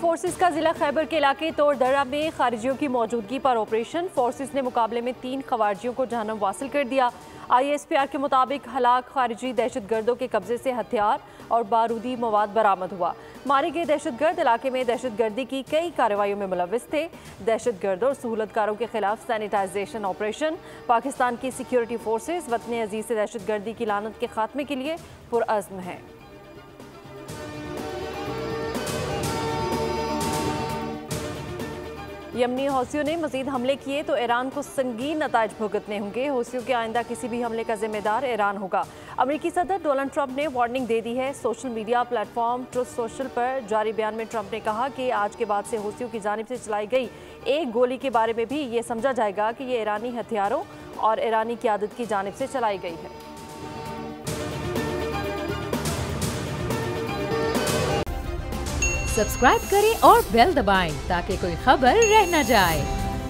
Forces का जिला खैबर के इलाके तोड़ दर्रा में खारिजियों की मौजूदगी पर ऑपरेशन। फोर्सेस ने मुकाबले में 3 खवारिजियों को जहन्नम वासिल कर दिया। ISPR के मुताबिक हलाक खारिजी दहशतगर्दों के कब्जे से हथियार और बारूदी मवाद बरामद हुआ। मारे गए दहशतगर्द इलाके में दहशतगर्दी की कई कार्रवाइयों में मुलव्विस थे। दहशतगर्दों और सहूलतकारों के खिलाफ सैनिटाइजेशन ऑपरेशन। पाकिस्तान की सिक्योरिटी फोर्सेस वतन अजीज से दहशतगर्दी की लानत के खात्मे के लिए पुरअज़्म हैं। यमनी हौसियों ने मजीद हमले किए तो ईरान को संगीन नताइज भुगतने होंगे। हौसियों के आइंदा किसी भी हमले का जिम्मेदार ईरान होगा। अमेरिकी सदर डोनाल्ड ट्रंप ने वार्निंग दे दी है। Social media platform truth social पर जारी बयान में ट्रंप ने कहा कि आज के बाद से हौसियों की जानिब से चलाई गई एक गोली के बारे में भी ये समझा जाएगा कि ये ईरानी हथियारों और ईरानी क़यादत की जानिब से चलाई गई है। सब्सक्राइब करें और बेल दबाएं ताकि कोई खबर रह न जाए।